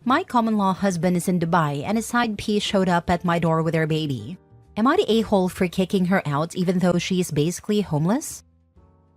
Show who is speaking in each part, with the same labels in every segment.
Speaker 1: My common-law husband is in Dubai and a side piece showed up at my door with her baby. Am I the a-hole for kicking her out even though she is basically homeless?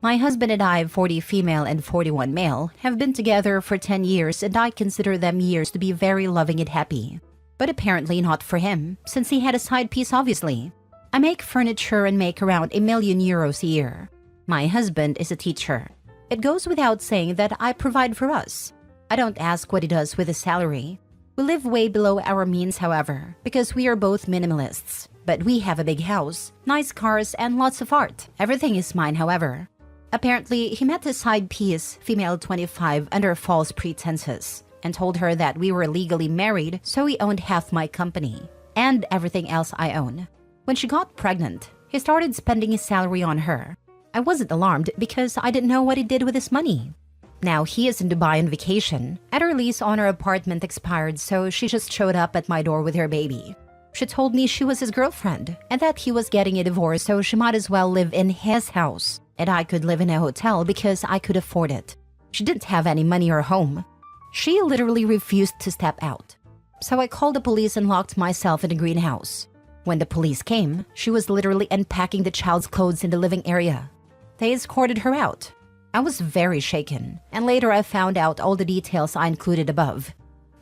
Speaker 1: My husband and I, 40 female and 41 male, have been together for 10 years and I consider them years to be very loving and happy. But apparently not for him, since he had a side piece obviously. I make furniture and make around €1,000,000 a year. My husband is a teacher. It goes without saying that I provide for us. I don't ask what he does with his salary. We live way below our means, however, because we are both minimalists. But we have a big house, nice cars, and lots of art. Everything is mine, however. Apparently, he met his side piece, female 25, under false pretenses, and told her that we were legally married, so he owned half my company, and everything else I own. When she got pregnant, he started spending his salary on her. I wasn't alarmed because I didn't know what he did with his money. Now he is in Dubai on vacation, and her lease on her apartment expired, so she just showed up at my door with her baby. She told me she was his girlfriend, and that he was getting a divorce, so she might as well live in his house, and I could live in a hotel because I could afford it. She didn't have any money or home. She literally refused to step out. So I called the police and locked myself in a greenhouse. When the police came, she was literally unpacking the child's clothes in the living area. They escorted her out. I was very shaken, and later I found out all the details I included above.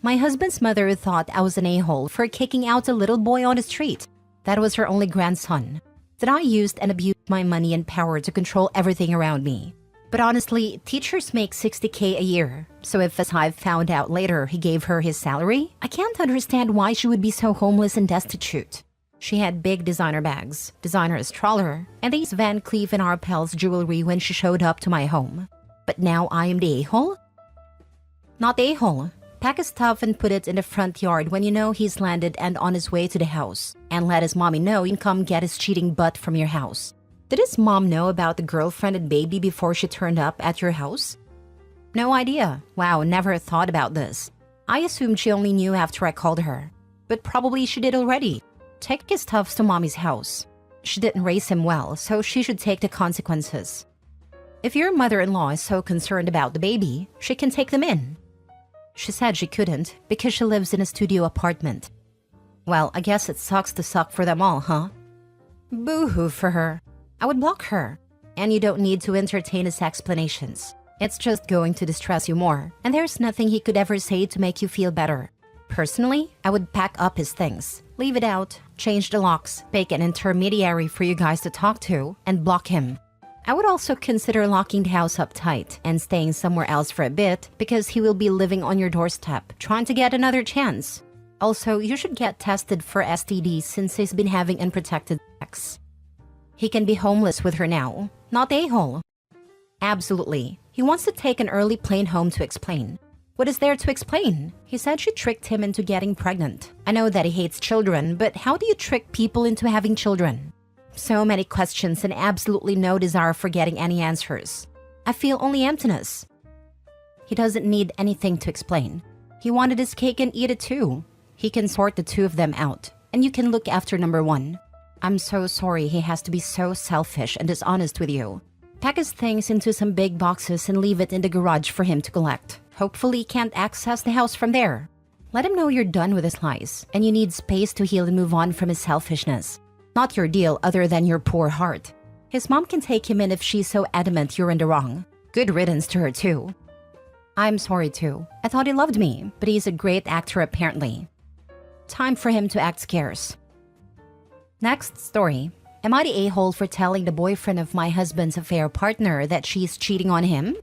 Speaker 1: My husband's mother thought I was an a-hole for kicking out a little boy on the street. That was her only grandson. That I used and abused my money and power to control everything around me. But honestly, teachers make $60K a year. So if, as I found out later, he gave her his salary, I can't understand why she would be so homeless and destitute. She had big designer bags, designer stroller, and these Van Cleef & Arpels jewelry when she showed up to my home. But now I am the a-hole? Not the a-hole. Pack his stuff and put it in the front yard when you know he's landed and on his way to the house. And let his mommy know you can come get his cheating butt from your house. Did his mom know about the girlfriend and baby before she turned up at your house? No idea. Wow, never thought about this. I assumed she only knew after I called her. But probably she did already. Take his stuff to mommy's house. She didn't raise him well, so she should take the consequences. If your mother-in-law is so concerned about the baby, she can take them in. She said she couldn't because she lives in a studio apartment. Well, I guess it sucks to suck for them all, huh? Boo-hoo for her. I would block her. And you don't need to entertain his explanations. It's just going to distress you more, and there's nothing he could ever say to make you feel better. Personally, I would pack up his things, leave it out, change the locks, pick an intermediary for you guys to talk to, and block him. I would also consider locking the house up tight and staying somewhere else for a bit because he will be living on your doorstep, trying to get another chance. Also, you should get tested for STDs since he's been having unprotected sex. He can be homeless with her now, not a-hole. Absolutely. He wants to take an early plane home to explain. What is there to explain? He said she tricked him into getting pregnant. I know that he hates children, but how do you trick people into having children? So many questions and absolutely no desire for getting any answers. I feel only emptiness. He doesn't need anything to explain. He wanted his cake and eat it too. He can sort the two of them out, and you can look after number one. I'm so sorry he has to be so selfish and dishonest with you. Pack his things into some big boxes and leave it in the garage for him to collect. Hopefully he can't access the house from there. Let him know you're done with his lies, and you need space to heal and move on from his selfishness. Not your deal other than your poor heart. His mom can take him in if she's so adamant you're in the wrong. Good riddance to her too. I'm sorry too. I thought he loved me, but he's a great actor apparently. Time for him to act scarce. Next story. Am I the a-hole for telling the boyfriend of my husband's affair partner that she's cheating on him?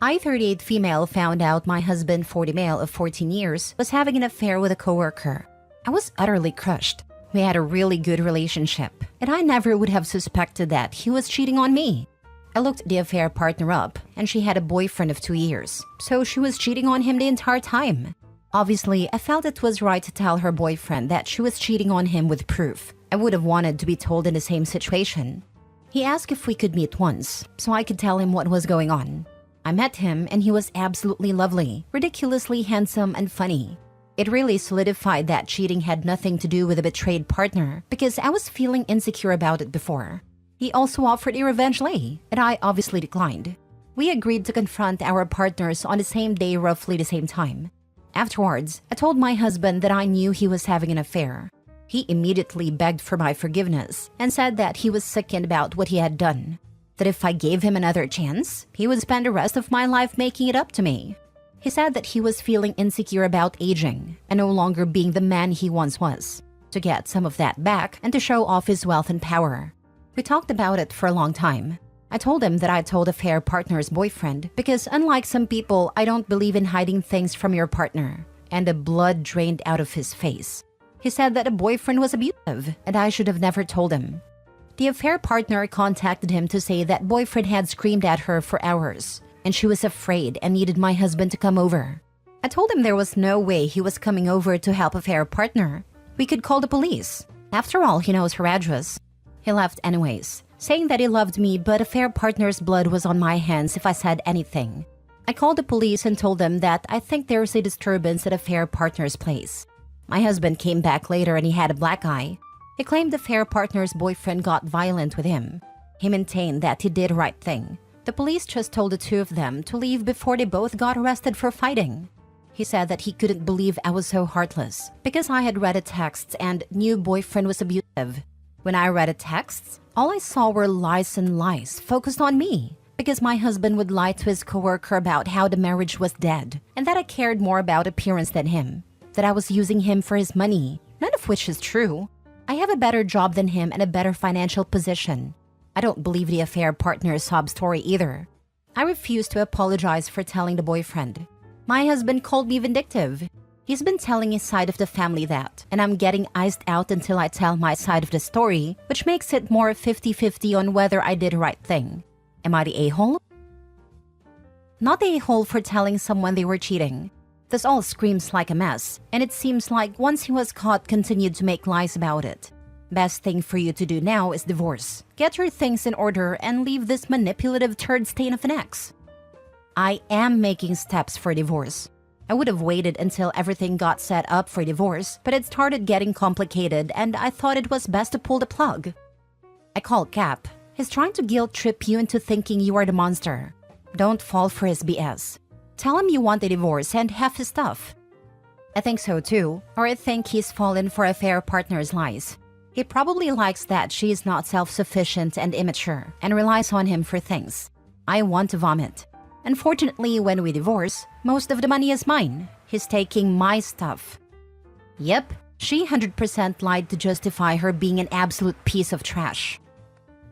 Speaker 1: I, 38 female, found out my husband, 40 male of 14 years, was having an affair with a coworker. I was utterly crushed. We had a really good relationship, and I never would have suspected that he was cheating on me. I looked the affair partner up, and she had a boyfriend of 2 years, so she was cheating on him the entire time. Obviously, I felt it was right to tell her boyfriend that she was cheating on him with proof. I would have wanted to be told in the same situation. He asked if we could meet once, so I could tell him what was going on. I met him, and he was absolutely lovely, ridiculously handsome and funny. It really solidified that cheating had nothing to do with a betrayed partner because I was feeling insecure about it before. He also offered a revenge lay, and I obviously declined. We agreed to confront our partners on the same day, roughly the same time. Afterwards, I told my husband that I knew he was having an affair. He immediately begged for my forgiveness and said that he was sickened about what he had done, that if I gave him another chance, he would spend the rest of my life making it up to me. He said that he was feeling insecure about aging and no longer being the man he once was, to get some of that back and to show off his wealth and power. We talked about it for a long time. I told him that I told affair partner's boyfriend because unlike some people, I don't believe in hiding things from your partner, and the blood drained out of his face. He said that a boyfriend was abusive and I should have never told him. The affair partner contacted him to say that boyfriend had screamed at her for hours and she was afraid and needed my husband to come over. I told him there was no way he was coming over to help affair partner. We could call the police. After all, he knows her address. He left anyways, saying that he loved me but affair partner's blood was on my hands if I said anything. I called the police and told them that I think there's a disturbance at affair partner's place. My husband came back later and he had a black eye. He claimed the affair partner's boyfriend got violent with him. He maintained that he did the right thing. The police just told the two of them to leave before they both got arrested for fighting. He said that he couldn't believe I was so heartless because I had read the texts and knew boyfriend was abusive. When I read the texts, all I saw were lies and lies focused on me because my husband would lie to his coworker about how the marriage was dead and that I cared more about appearance than him, that I was using him for his money, none of which is true. I have a better job than him and a better financial position. I don't believe the affair partner's sob story either. I refuse to apologize for telling the boyfriend. My husband called me vindictive. He's been telling his side of the family that, and I'm getting iced out until I tell my side of the story, which makes it more 50-50 on whether I did the right thing. Am I the a-hole? Not the a-hole for telling someone they were cheating. This all screams like a mess, and it seems like once he was caught, continued to make lies about it. Best thing for you to do now is divorce. Get your things in order and leave this manipulative turd stain of an ex. I am making steps for divorce. I would have waited until everything got set up for divorce, but it started getting complicated and I thought it was best to pull the plug. I called Cap. He's trying to guilt trip you into thinking you are the monster. Don't fall for his BS. Tell him you want a divorce and have his stuff. I think so too, or I think he's fallen for affair partner's lies. He probably likes that she is not self-sufficient and immature and relies on him for things. I want to vomit. Unfortunately, when we divorce, most of the money is mine. He's taking my stuff. Yep, she 100% lied to justify her being an absolute piece of trash.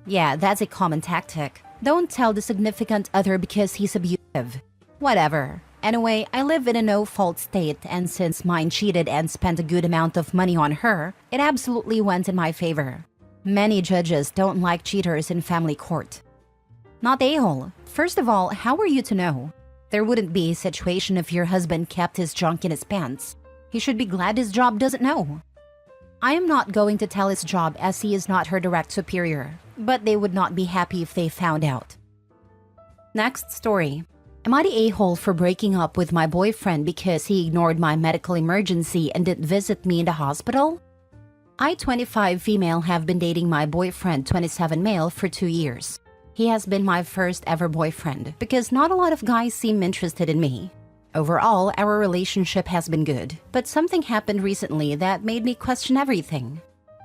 Speaker 1: Yeah, that's a common tactic. Don't tell the significant other because he's abusive. Whatever. Anyway, I live in a no-fault state, and since mine cheated and spent a good amount of money on her, it absolutely went in my favor. Many judges don't like cheaters in family court. Not a-hole. First of all, how are you to know? There wouldn't be a situation if your husband kept his junk in his pants. He should be glad his job doesn't know. I am not going to tell his job as he is not her direct superior, but they would not be happy if they found out. Next story. Am I the a-hole for breaking up with my boyfriend because he ignored my medical emergency and didn't visit me in the hospital? I, 25 female, have been dating my boyfriend, 27 male, for 2 years. He has been my first ever boyfriend because not a lot of guys seem interested in me. Overall, our relationship has been good, but something happened recently that made me question everything.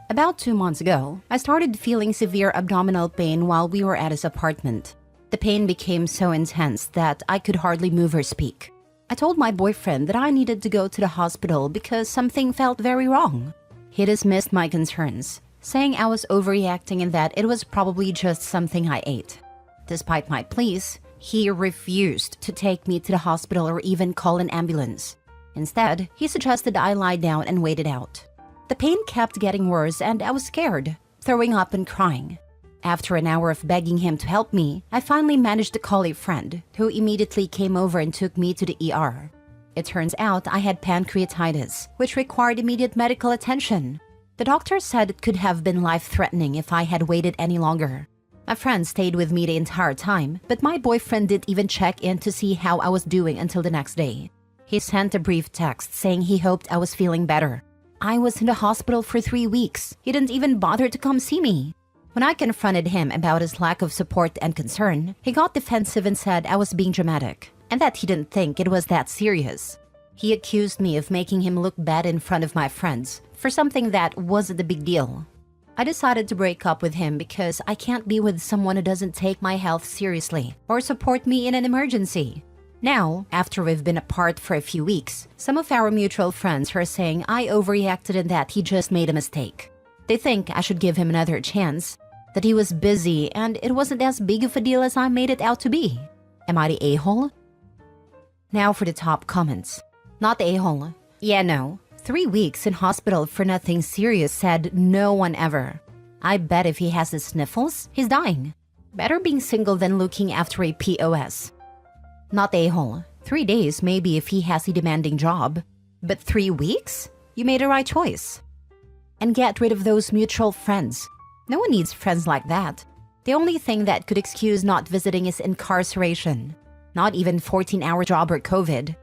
Speaker 1: About 2 months ago, I started feeling severe abdominal pain while we were at his apartment. The pain became so intense that I could hardly move or speak. I told my boyfriend that I needed to go to the hospital because something felt very wrong. He dismissed my concerns, saying I was overreacting and that it was probably just something I ate. Despite my pleas, he refused to take me to the hospital or even call an ambulance. Instead, he suggested I lie down and wait it out. The pain kept getting worse and I was scared, throwing up and crying. After an hour of begging him to help me, I finally managed to call a friend, who immediately came over and took me to the ER. It turns out I had pancreatitis, which required immediate medical attention. The doctor said it could have been life-threatening if I had waited any longer. My friend stayed with me the entire time, but my boyfriend didn't even check in to see how I was doing until the next day. He sent a brief text saying he hoped I was feeling better. I was in the hospital for 3 weeks. He didn't even bother to come see me. When I confronted him about his lack of support and concern, he got defensive and said I was being dramatic, and that he didn't think it was that serious. He accused me of making him look bad in front of my friends for something that wasn't a big deal. I decided to break up with him because I can't be with someone who doesn't take my health seriously or support me in an emergency. Now, after we've been apart for a few weeks, some of our mutual friends are saying I overreacted and that he just made a mistake. They think I should give him another chance, that he was busy and it wasn't as big of a deal as I made it out to be. Am I the a-hole? Now for the top comments. Not the a-hole. Yeah, no. 3 weeks in hospital for nothing serious, said no one ever. I bet if he has the sniffles, he's dying. Better being single than looking after a POS. Not the a-hole. 3 days maybe if he has a demanding job. But 3 weeks? You made a right choice. And get rid of those mutual friends. No one needs friends like that. The only thing that could excuse not visiting is incarceration. Not even 14-hour job or COVID.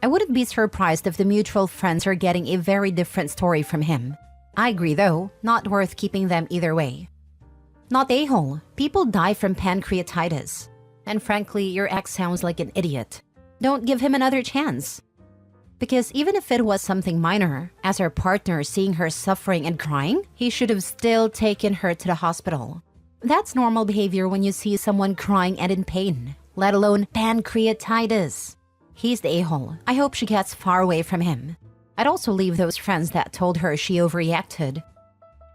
Speaker 1: I wouldn't be surprised if the mutual friends are getting a very different story from him. I agree though, not worth keeping them either way. Not a-hole. People die from pancreatitis. And frankly, your ex sounds like an idiot. Don't give him another chance. Because even if it was something minor, as her partner seeing her suffering and crying, he should have still taken her to the hospital. That's normal behavior when you see someone crying and in pain, let alone pancreatitis. He's the a-hole. I hope she gets far away from him. I'd also leave those friends that told her she overreacted.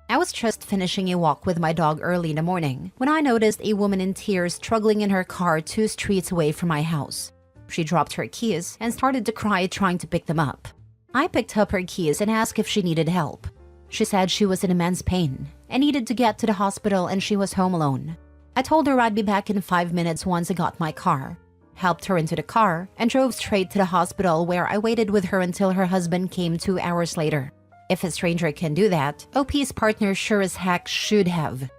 Speaker 1: I was just finishing a walk with my dog early in the morning when I noticed a woman in tears struggling in her car 2 streets away from my house. She dropped her keys and started to cry trying to pick them up. I picked up her keys and asked if she needed help. She said she was in immense pain and needed to get to the hospital and she was home alone. I told her I'd be back in 5 minutes once I got my car, helped her into the car, and drove straight to the hospital where I waited with her until her husband came 2 hours later. If a stranger can do that, OP's partner sure as heck should have.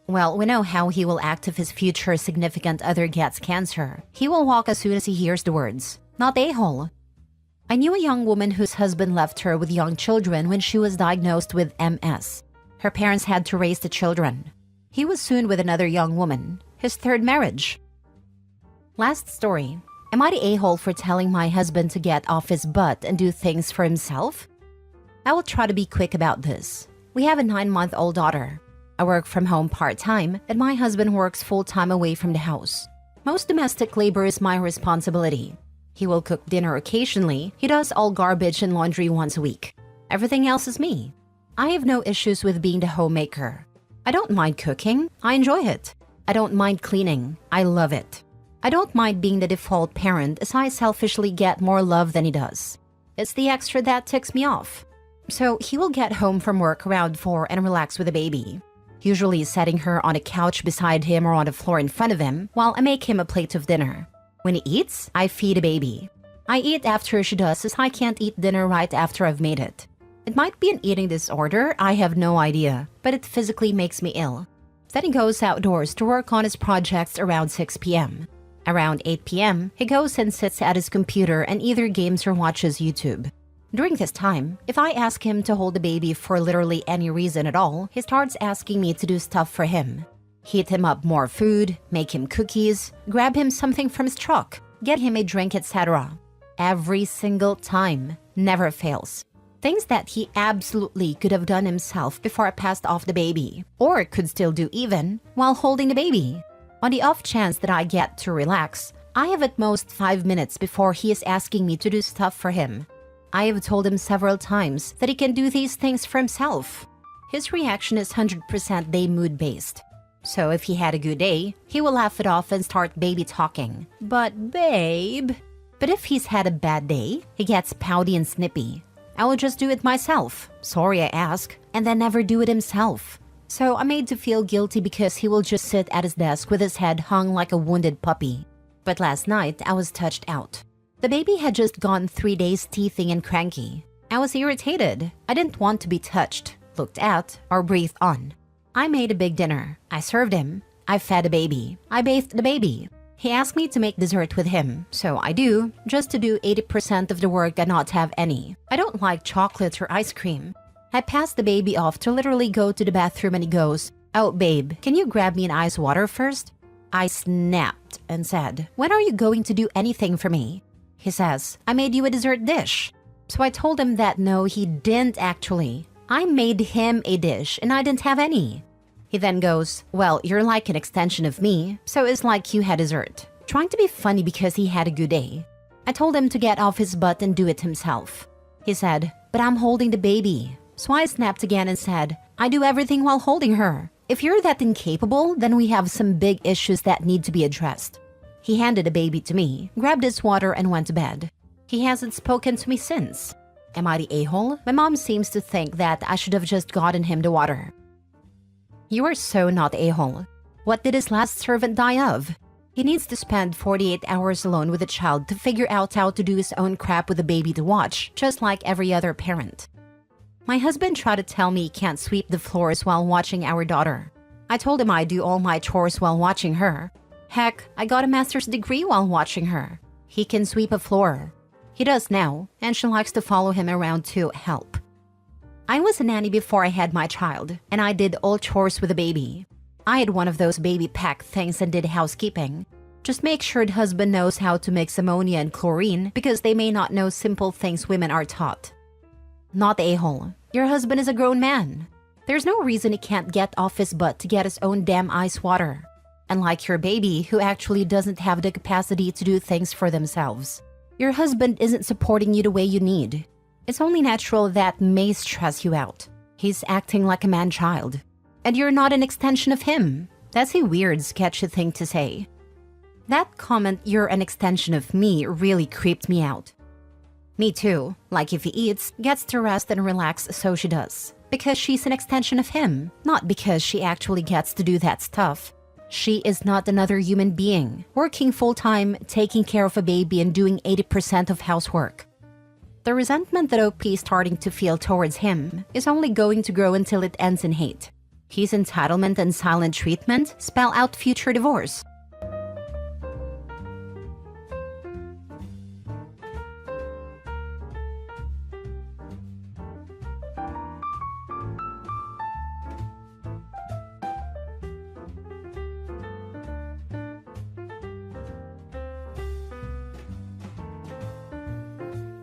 Speaker 1: Well, we know how he will act if his future significant other gets cancer. He will walk as soon as he hears the words. Not a-hole. I knew a young woman whose husband left her with young children when she was diagnosed with MS. Her parents had to raise the children. He was soon with another young woman, his 3rd marriage. Last story. Am I the a-hole for telling my husband to get off his butt and do things for himself? I will try to be quick about this. We have a 9-month-old daughter. I work from home part-time and my husband works full-time away from the house. Most domestic labor is my responsibility. He will cook dinner occasionally. He does all garbage and laundry once a week. Everything else is me. I have no issues with being the homemaker. I don't mind cooking. I enjoy it. I don't mind cleaning. I love it. I don't mind being the default parent as I selfishly get more love than he does. It's the extra that ticks me off. So he will get home from work around 4 and relax with the baby. Usually setting her on a couch beside him or on the floor in front of him while I make him a plate of dinner. When he eats, I feed the baby. I eat after she does as I can't eat dinner right after I've made it. It might be an eating disorder, I have no idea, but it physically makes me ill. Then he goes outdoors to work on his projects around 6 p.m. Around 8 p.m., he goes and sits at his computer and either games or watches YouTube. During this time, if I ask him to hold the baby for literally any reason at all, he starts asking me to do stuff for him. Heat him up more food, make him cookies, grab him something from his truck, get him a drink, etc. Every single time. Never fails. Things that he absolutely could have done himself before I passed off the baby, or could still do even while holding the baby. On the off chance that I get to relax, I have at most 5 minutes before he is asking me to do stuff for him. I have told him several times that he can do these things for himself. His reaction is 100% day mood based. So if he had a good day, he will laugh it off and start baby talking. But babe... But if he's had a bad day, he gets pouty and snippy. I will just do it myself. Sorry I ask, and then never do it himself. So I'm made to feel guilty because he will just sit at his desk with his head hung like a wounded puppy. But last night, I was touched out. The baby had just gone 3 days teething and cranky. I was irritated. I didn't want to be touched, looked at, or breathed on. I made a big dinner. I served him. I fed the baby. I bathed the baby. He asked me to make dessert with him, so I do, just to do 80% of the work and not have any. I don't like chocolate or ice cream. I passed the baby off to literally go to the bathroom and he goes, "Oh babe, can you grab me an ice water first?" I snapped and said, "When are you going to do anything for me?" He says, I made you a dessert dish. So I told him that no, he didn't actually. I made him a dish and I didn't have any. He then goes, well, you're like an extension of me, so it's like you had dessert. Trying to be funny because he had a good day. I told him to get off his butt and do it himself. He said, but I'm holding the baby. So I snapped again and said, I do everything while holding her. If you're that incapable, then we have some big issues that need to be addressed. He handed the baby to me, grabbed his water, and went to bed. He hasn't spoken to me since. Am I the a-hole? My mom seems to think that I should have just gotten him the water. You are so not a-hole. What did his last servant die of? He needs to spend 48 hours alone with a child to figure out how to do his own crap with a baby to watch, just like every other parent. My husband tried to tell me he can't sweep the floors while watching our daughter. I told him I do all my chores while watching her. Heck, I got a master's degree while watching her. He can sweep a floor. He does now, and she likes to follow him around to help. I was a nanny before I had my child, and I did all chores with the baby. I had one of those baby pack things and did housekeeping. Just make sure the husband knows how to mix ammonia and chlorine because they may not know simple things women are taught. Not the a-hole. Your husband is a grown man. There's no reason he can't get off his butt to get his own damn ice water. Unlike your baby, who actually doesn't have the capacity to do things for themselves. Your husband isn't supporting you the way you need. It's only natural that may stress you out. He's acting like a man-child. And you're not an extension of him. That's a weird, sketchy thing to say. That comment, you're an extension of me, really creeped me out. Me too. Like if he eats, gets to rest and relax, so she does. Because she's an extension of him, not because she actually gets to do that stuff. She is not another human being, working full-time, taking care of a baby and doing 80% of housework. The resentment that OP is starting to feel towards him is only going to grow until it ends in hate. His entitlement and silent treatment spell out future divorce.